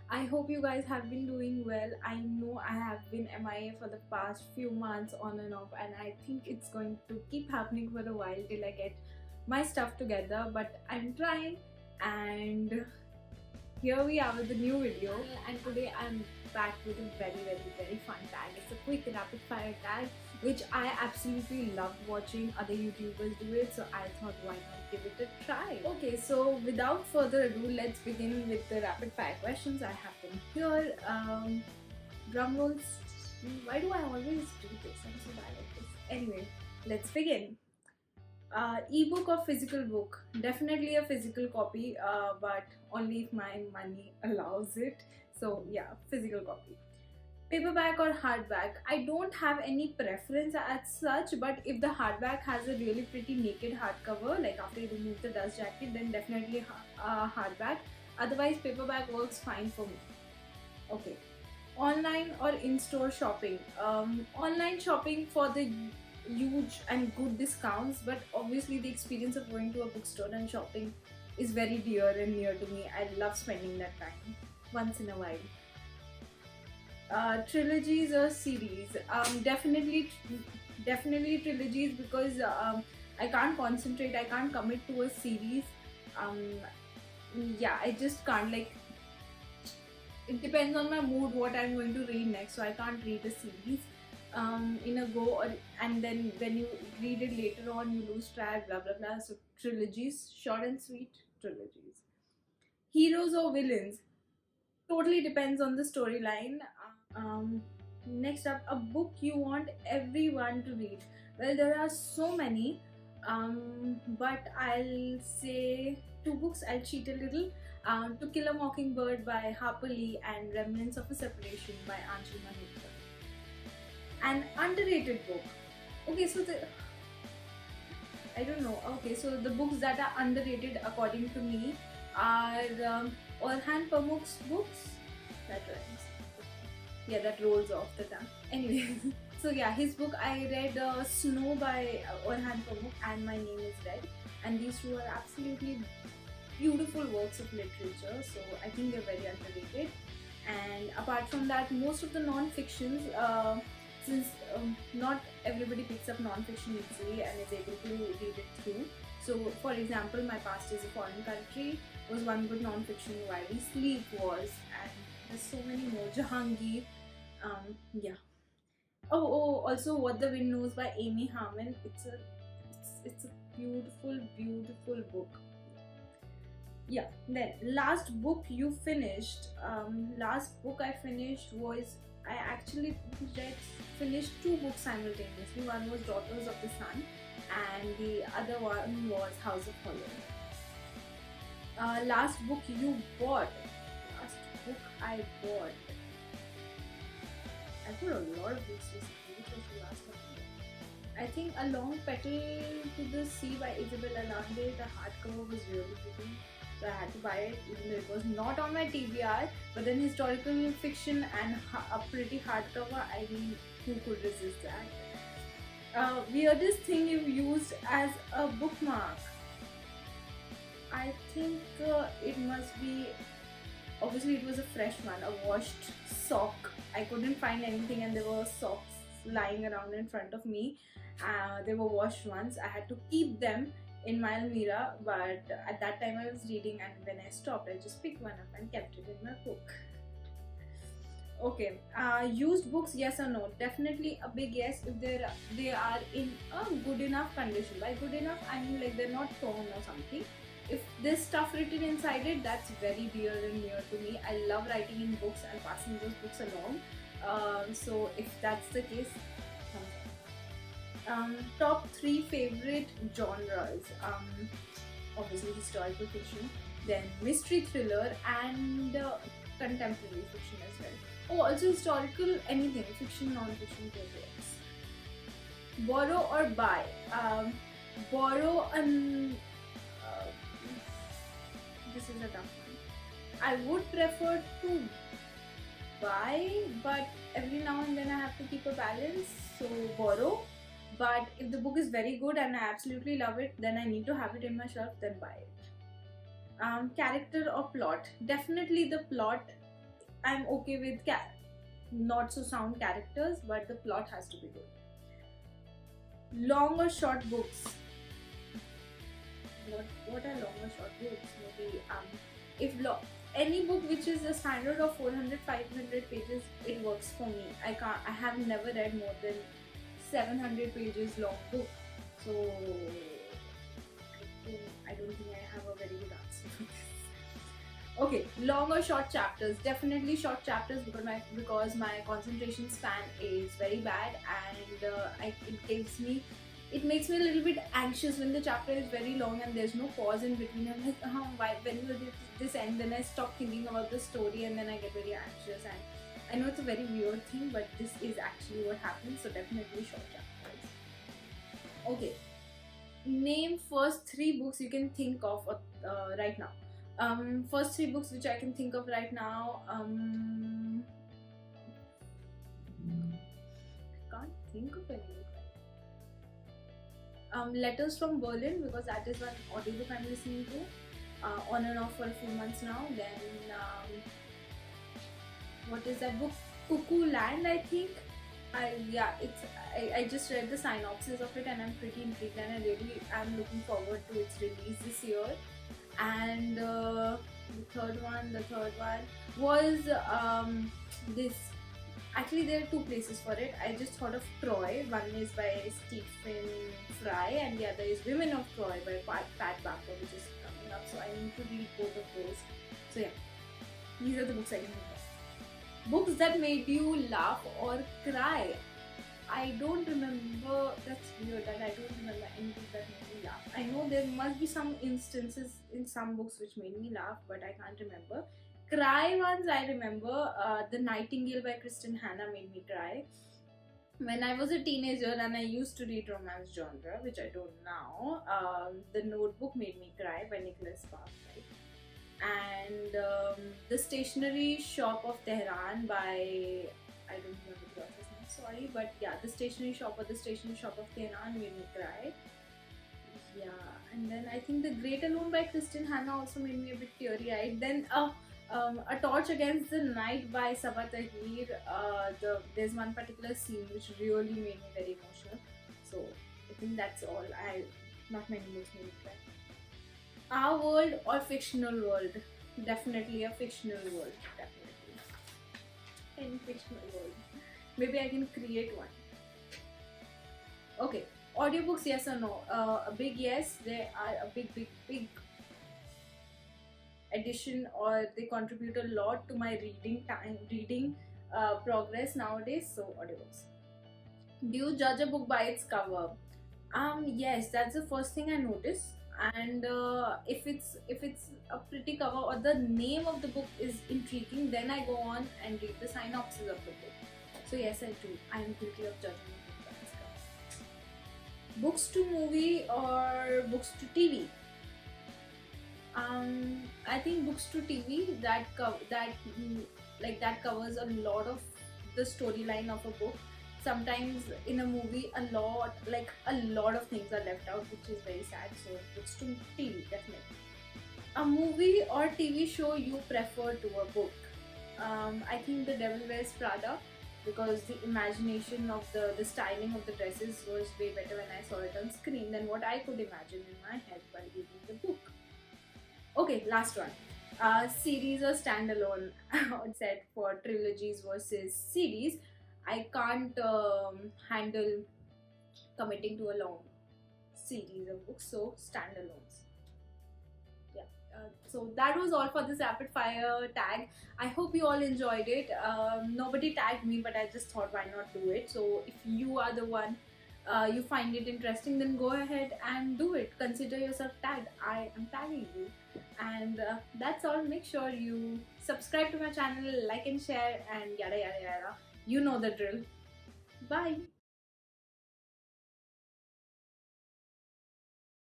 I hope you guys have been doing well. I know I have been MIA for the past few months on and off, and I think it's going to keep happening for a while till I get my stuff together, but I'm trying. And here we are with a new video, and today I'm back with a very fun tag. It's a quick rapid fire tag which I absolutely love watching other YouTubers do it, so I thought why not give it a try. Okay, so without further ado, let's begin with the rapid fire questions. I have them here. Drum rolls. Why do I always do this? I'm so bad at this. Anyway, let's begin. Ebook or physical book? Definitely a physical copy, but only if my money allows it. So yeah, physical copy. Paperback or hardback? I don't have any preference as such, but if the hardback has a really pretty naked hardcover, like after you remove the dust jacket, then definitely hardback. Otherwise, paperback works fine for me. Okay. Online or in-store shopping? Online shopping for the huge and good discounts, but obviously the experience of going to a bookstore and shopping is very dear and near to me. I love spending that time once in a while. Trilogies or series? Definitely trilogies, because I can't concentrate, I can't commit to a series. um, yeah, I just can't, like, it depends on my mood what I'm going to read next, so I can't read a series in a go, and then when you read it later on you lose track, blah blah blah. So trilogies, short and sweet trilogies. Heroes or villains? Totally depends on the storyline. Next up, a book you want everyone to read. Well, there are so many, but I'll say two books. I'll cheat a little. To Kill a Mockingbird by Harper Lee and Remnants of a Separation by Anshul Maheta. An underrated book. Okay, so I don't know. Okay, so the books that are underrated according to me are Orhan Pamuk's books. That rhymes. Yeah, that rolls off the tongue. Anyway, so yeah, his book I read, Snow by Orhan Pamuk and My Name is Red, and these two are absolutely beautiful works of literature. So I think they're very underrated. And apart from that, most of the non-fictions, since not everybody picks up non-fiction easily and is able to read it through. So for example, My Past is a Foreign Country was one good non-fiction, While Sleep was, and there's so many more. Jahangir, yeah. Also What the Wind Knows by Amy Harmon. It's a beautiful book. Yeah. Then last book you finished. Last book I finished was, I actually finished two books simultaneously. One was Daughters of the Sun, and the other one was House of Hollow. Last book you bought? Last book I bought. I bought a lot of books recently. Which was the last one I bought? I think A Long Petal to the Sea by Isabel Allende. The hardcover was really pretty, so I had to buy it, even though it was not on my TBR. But then historical fiction and a pretty hardcover, I mean, who could resist that? Weirdest thing you've used as a bookmark? I think it must be, obviously it was a fresh one, a washed sock. I couldn't find anything and there were socks lying around in front of me. They were washed ones. I had to keep them in my Almira, but at that time I was reading, and when I stopped I just picked one up and kept it in my book. Okay, used books, yes or no? Definitely a big yes if they are in a good enough condition. By good enough, I mean like they're not torn or something. If there's stuff written inside it, that's very dear and near to me. I love writing in books and passing those books along. So if that's the case, top 3 favorite genres. Obviously historical fiction, then mystery thriller, and contemporary fiction as well. Oh, also historical, anything, fiction, non-fiction, favorites. Borrow or buy? Borrow and this is a tough one. I would prefer to buy, but every now and then I have to keep a balance, so borrow. But if the book is very good and I absolutely love it, then I need to have it in my shelf, then buy it. Character or plot? Definitely the plot I'm okay with not so sound characters, but the plot has to be good. Long or short books? What are long or short books? Maybe if any book which is a standard of 400-500 pages, it works for me. I have never read more than 700 pages long book, so I don't think I have a very good answer for this. Okay, long or short chapters? Definitely short chapters, because my concentration span is very bad, and it makes me a little bit anxious when the chapter is very long and there's no pause in between. I'm like, when will this end? Then I stop thinking about the story and then I get very anxious. And I know it's a very weird thing, but this is actually what happens. So definitely short chapters. Okay, name first 3 books you can think of right now. First 3 books which I can think of right now. I can't think of any. Letters from Berlin, because that is one audiobook I'm listening to on and off for a few months now. Then what is that book? Cuckoo Land, I think. I just read the synopsis of it and I'm pretty intrigued, and I really am looking forward to its release this year. And the third one was this. Actually, there are 2 places for it. I just thought of Troy. One is by Stephen Fry and the other is Women of Troy by Pat Barker, which is coming up. So I need to read both of those. So yeah, these are the books I can think of. Books that made you laugh or cry? I don't remember. That's weird that I don't remember any book that made me laugh. I know there must be some instances in some books which made me laugh, but I can't remember. Cry ones I remember. The Nightingale by Kristen Hanna made me cry. When I was a teenager and I used to read romance genre, which I don't now, The Notebook made me cry by Nicholas Sparks, right? And The Stationery Shop of Tehran by, I don't remember the author's name, sorry, but yeah, The Stationery Shop or The Stationery Shop of Tehran made me cry. Yeah, and then I think The Great Alone by Kristen Hanna also made me a bit teary-eyed. Then A Torch Against the Night by Sabaa Tahir. There's one particular scene which really made me very emotional. So I think that's all. Not many books made me cry. Our world or fictional world? Definitely a fictional world. Definitely. Any fictional world. Maybe I can create one. Okay. Audiobooks, yes or no? A big yes. They are a big addition, or they contribute a lot to my reading progress nowadays. So audiobooks. Do you judge a book by its cover? Yes, that's the first thing I notice. And if it's a pretty cover or the name of the book is intriguing, then I go on and read the synopsis of the book. So yes, I do. I am guilty of judging a book by its cover. Books to movie or books to TV? I think books to TV that covers a lot of the storyline of a book. Sometimes in a movie, a lot of things are left out, which is very sad. So books to TV, definitely. A movie or TV show you prefer to a book? I think The Devil Wears Prada, because the imagination of the styling of the dresses was way better when I saw it on screen than what I could imagine in my head while reading the book. Okay, last one. Series or standalone? I would say for trilogies versus series, I can't handle committing to a long series of books, so standalones. Yeah. So that was all for this rapid fire tag. I hope you all enjoyed it. Nobody tagged me, but I just thought, why not do it? So if you are the one, you find it interesting, then go ahead and do it. Consider yourself tagged. I am tagging you. And that's all. Make sure you subscribe to my channel, like and share, and yada yada yada. You know the drill. Bye.